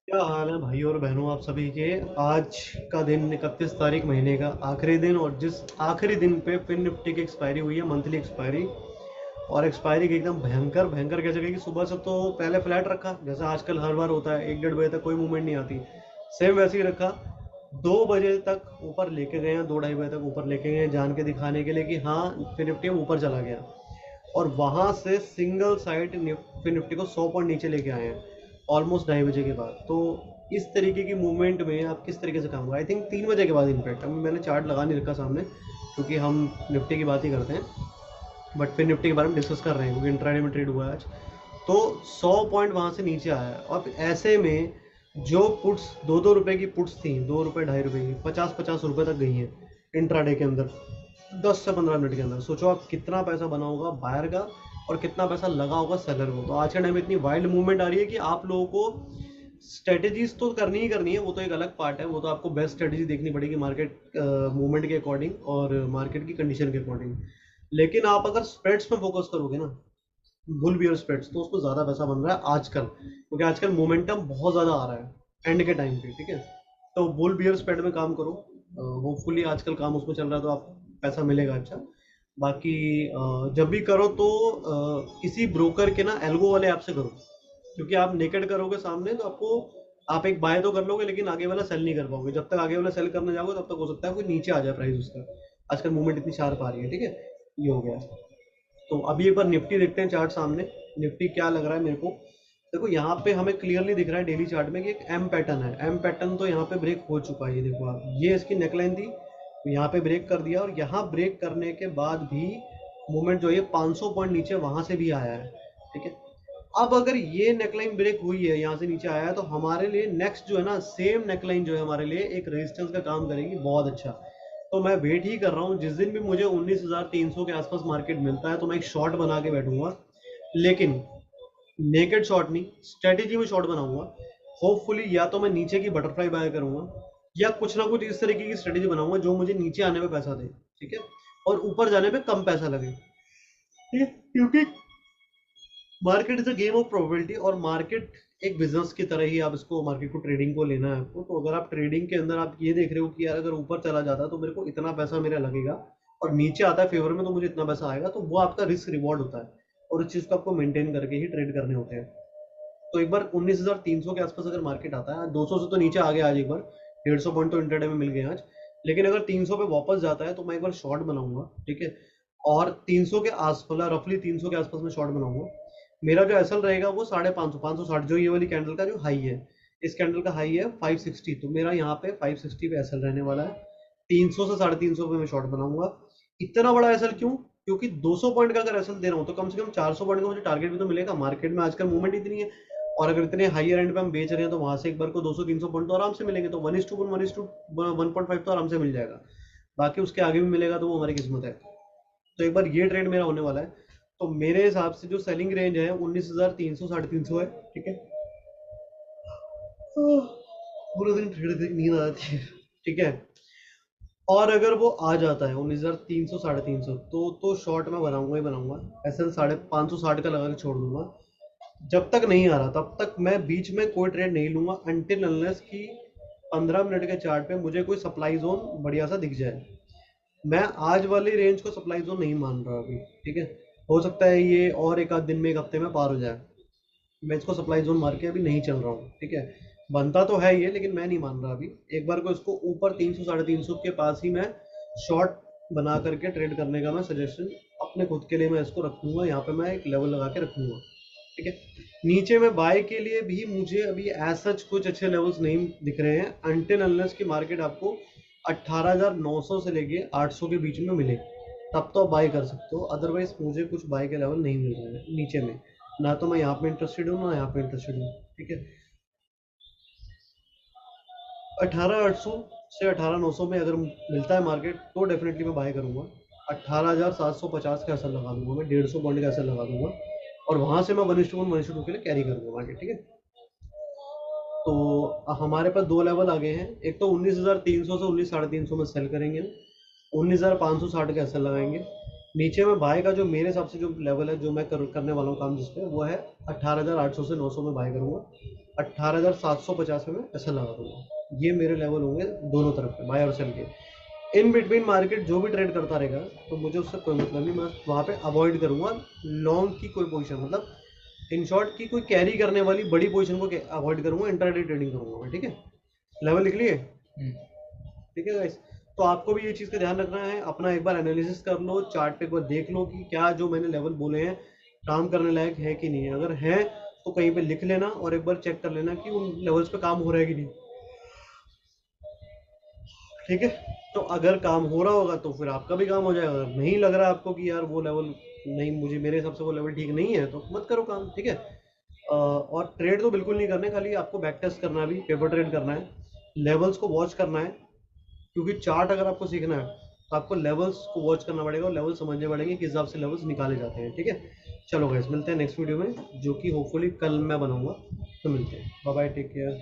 क्या हाल है भाई और बहनों आप सभी के। आज का दिन 31 तारीख महीने का आखिरी दिन, और जिस आखिरी दिन पे फिन निफ्टी की एक्सपायरी हुई है, मंथली एक्सपायरी। और एक्सपायरी की एकदम भयंकर भयंकर कह सके कि सुबह से तो पहले फ्लैट रखा जैसा आजकल हर बार होता है, 1 डेढ़ बजे तक कोई मूवमेंट नहीं आती। सेम वैसे ही रखा। 2 बजे तक ऊपर लेके गए हैं, 2 ढाई बजे तक ऊपर लेके गए हैं, जान के दिखाने के लिए कि हाँ फिन निफ्टी ऊपर चला गया। और वहां से सिंगल साइड फिन निफ्टी को 100 पॉइंट नीचे लेके आए हैं ऑलमोस्ट 2:30 बजे के बाद। तो इस तरीके की मूवमेंट में आप किस तरीके से काम, आई थिंक 3 बजे के बाद इनफैक्ट, अभी मैंने चार्ट लगा नहीं रखा सामने क्योंकि हम निफ्टी की बात ही करते हैं, बट फिर निफ्टी के बारे में डिस्कस कर रहे हैं क्योंकि इंट्राडे में ट्रेड हुआ है आज। तो 100 पॉइंट वहां से नीचे आया है, और ऐसे में जो पुट्स 2-2 रुपए की पुट्स थी, 2 रुपए ढाई रुपए की, 50-50 रुपए तक गई हैं इंट्राडे के अंदर 10 से 15 मिनट के अंदर। सोचो आप कितना पैसा बना होगा बायर का और कितना पैसा लगा होगा सेलर को। तो आज के टाइम में इतनी वाइल्ड मूवमेंट आ रही है कि आप लोगों को स्ट्रेटेजीज तो करनी ही करनी है, वो तो एक अलग पार्ट है, वो तो आपको बेस्ट स्ट्रेटेजी देखनी पड़ेगी मार्केट मूवमेंट के अकॉर्डिंग और मार्केट की कंडीशन के अकॉर्डिंग। लेकिन आप अगर स्प्रेड्स में फोकस करोगे ना, बुल बियर स्प्रेड्स, तो उसको ज्यादा पैसा बन रहा है आजकल, क्योंकि आजकल मोमेंटम बहुत ज्यादा आ रहा है एंड के टाइम पे, ठीक है। तो बुल बियर स्प्रेड में काम करो, होपफुली आजकल काम उसमें चल रहा है तो आप पैसा मिलेगा अच्छा। बाकी जब भी करो तो किसी ब्रोकर के ना एल्गो वाले ऐप से करो, क्योंकि आप नेकेड करोगे सामने तो आपको, आप एक बाय तो कर लोगे लेकिन आगे वाला सेल नहीं कर पाओगे। जब तक आगे वाला सेल करने जाओगे तब तक हो सकता है कोई नीचे आ जाए प्राइस उसका। आजकल मूवमेंट इतनी शार्प आ रही है, ठीक है। ये हो गया। तो अभी एक बार निफ्टी देखते हैं चार्ट सामने। निफ्टी क्या लग रहा है मेरे को, देखो यहाँ पे हमें क्लियरली दिख रहा है डेली चार्ट में कि एक एम पैटर्न है। एम पैटर्न तो यहाँ पे ब्रेक हो चुका है, ये देखो आप, ये इसकी नेकलाइन थी, तो यहाँ पे ब्रेक कर दिया, और यहाँ ब्रेक करने के बाद भी मूवमेंट जो है 500 पॉइंट नीचे वहां से भी आया है, ठीक है। अब अगर ये नेकलाइन ब्रेक हुई है, यहाँ से नीचे आया है, तो हमारे लिए नेक्स्ट जो है ना, सेम नेकलाइन जो है हमारे लिए एक रेजिस्टेंस का काम करेगी बहुत अच्छा। तो मैं वेट ही कर रहा हूँ, जिस दिन भी मुझे 19,300 के आसपास मार्केट मिलता है तो मैं एक शॉर्ट बना के बैठूंगा। लेकिन नेकेड शॉट नहीं, स्ट्रेटेजी में शॉर्ट बनाऊंगा। होपफुली या तो मैं नीचे की बटरफ्लाई बाय करूंगा, या कुछ ना कुछ इस तरीके की स्ट्रेटेजी बनाऊंगा जो मुझे नीचे आने में पैसा दे, ठीक है, और ऊपर जाने पे कम पैसा लगे, ठीक है। क्योंकि market is a game of probability, और मार्केट एक बिजनेस की तरह ही आप इसको, मार्केट को ट्रेडिंग को लेना है आपको। तो अगर आप ट्रेडिंग के अंदर आप ये देख रहे हो कि यार अगर ऊपर चला जाता है तो मेरे को इतना पैसा मेरा लगेगा, और नीचे आता है फेवर में तो मुझे इतना पैसा आएगा, तो वो आपका रिस्क रिवॉर्ड होता है, और इस चीज को आपको मेंटेन करके ही ट्रेड करने होते हैं। तो एक बार 19,300 के आसपास अगर मार्केट आता है, 200 से तो नीचे आ गया आज एक बार, 150 पॉइंट तो इंटरडे में मिल गए आज। लेकिन अगर 300 पे वापस जाता है तो मैं एक बार शॉर्ट बनाऊंगा, ठीक है। और 300 के आस मतलब रफली 300 के आसपास में शॉर्ट बनाऊंगा। मेरा जो एसएल रहेगा वो 550, 560, जो ये वाली कैंडल का जो हाई है, इस कैंडल का हाई है 560, तो मेरा यहाँ पे 560 पे एसएल रहने वाला है। 300 से 350 पे मैं शॉर्ट बनाऊंगा। इतना बड़ा एसएल क्यों? क्योंकि 200 पॉइंट का अगर एसएल दे रहा हूँ तो कम से कम 400 पॉइंट का मुझे टारगेट भी तो मिलेगा। मार्केट में आजकल मूवमेंट इतनी है, और अगर इतने हाइयर एंड पे हम बेच रहे हैं तो वहां से एक बार को 200-300 पॉइंट तो आराम से मिलेंगे। तो 1:1, 1:1.5 तो आराम से मिल जाएगा। बाकी उसके आगे भी मिलेगा तो वो हमारी किस्मत है। तो एक बार ये ट्रेड मेरा होने वाला है। तो मेरे हिसाब से जो सेलिंग रेंज है 19,300, 350 है, ठीक है। पूरे दिन ट्रेड नींद आ जाती है, ठीक है। और अगर वो आ जाता है 19,300, 350, तो शॉर्ट में बनाऊंगा ही बनाऊंगा। एसएल 560 का लगा के छोड़ दूंगा। जब तक नहीं आ रहा तब तक मैं बीच में कोई ट्रेड नहीं लूंगा, अनटिल अनलेस कि 15 मिनट के चार्ट पे मुझे कोई सप्लाई जोन बढ़िया सा दिख जाए। मैं आज वाली रेंज को सप्लाई जोन नहीं मान रहा अभी, ठीक है। हो सकता है ये और एक आध दिन में, एक हफ्ते में पार हो जाए। मैं इसको सप्लाई जोन मार के अभी नहीं चल रहा हूँ, ठीक है। बनता तो है ये, लेकिन मैं नहीं मान रहा अभी। एक बार को इसको ऊपर 300, 350 के पास ही मैं शॉर्ट बना करके ट्रेड करने का मैं सजेशन अपने खुद के लिए मैं इसको रखूंगा। यहाँ पे मैं एक लेवल लगा के रखूंगा, ठीक है। नीचे में बाय के लिए भी मुझे अभी एज सच कुछ अच्छे लेवल्स नहीं दिख रहे हैं, अनटिल अनलेस की मार्केट आपको 18,900 से लेके 800 के बीच में मिले, तब तो आप बाय कर सकते हो। अदरवाइज मुझे कुछ बाय के लेवल नहीं मिल रहे हैं नीचे में। ना तो मैं यहाँ पे इंटरेस्टेड हूँ, ना यहाँ पे इंटरेस्टेड हूँ, ठीक है। 18,800 से 18,900 में अगर मिलता है मार्केट तो डेफिनेटली मैं बाय करूंगा। 18,750 का असर लगा दूंगा मैं, 150 पॉइंट का असर लगा दूंगा, और वहां से मैं 1:1, 1:2 के लिए कैरी करूंगा मार्केट, ठीक है। तो हमारे पास दो लेवल आ गए हैं। एक तो 19,300 से 19,350 में सेल करेंगे, 19,560 का असर लगाएंगे। नीचे में बाय का जो मेरे हिसाब से जो लेवल है, जो मैं करने वाला हूँ काम जिसपे, वो है 18,800 से 900 में बाय करूंगा। 18,750 में ऐसा लगा दूंगा। ये मेरे लेवल होंगे दोनों तरफ के, बाय और सेल के। इन बिटवीन मार्केट जो भी ट्रेड करता रहेगा तो मुझे उससे कोई मतलब नहीं, मैं वहाँ पे अवॉइड करूंगा लॉन्ग की कोई पोजीशन, मतलब इन शॉर्ट की कोई कैरी करने वाली बड़ी पोजीशन को अवॉइड करूंगा, इंट्राडे ट्रेडिंग करूंगा मैं, ठीक है। लेवल लिख लिए, ठीक है गाइस। तो आपको भी ये चीज़ का ध्यान रखना है, अपना एक बार एनालिसिस कर लो, चार्ट पे एक बार देख लो कि क्या जो मैंने लेवल बोले हैं काम करने लायक है कि नहीं है। अगर है तो कहीं पे लिख लेना और एक बार चेक कर लेना कि उन लेवल्स पे काम हो रहा है कि नहीं, ठीक है। तो अगर काम हो रहा होगा तो फिर आपका भी काम हो जाएगा, अगर नहीं लग रहा है आपको कि यार वो लेवल नहीं, मुझे मेरे हिसाब से वो लेवल ठीक नहीं है, तो मत करो काम, ठीक है। और ट्रेड तो बिल्कुल नहीं करने, खाली आपको बैक टेस्ट करना है, भी पेपर ट्रेड करना है, लेवल्स को वॉच करना है, क्योंकि चार्ट अगर आपको सीखना है तो आपको लेवल्स को वॉच करना पड़ेगा और लेवल समझने पड़ेंगे किस हिसाब से लेवल्स निकाले जाते हैं, ठीक है। चलो गाइस, मिलते हैं नेक्स्ट वीडियो में, जो कि होपफुली कल मैं बनाऊंगा। तो मिलते हैं, बाय बाय, टेक केयर।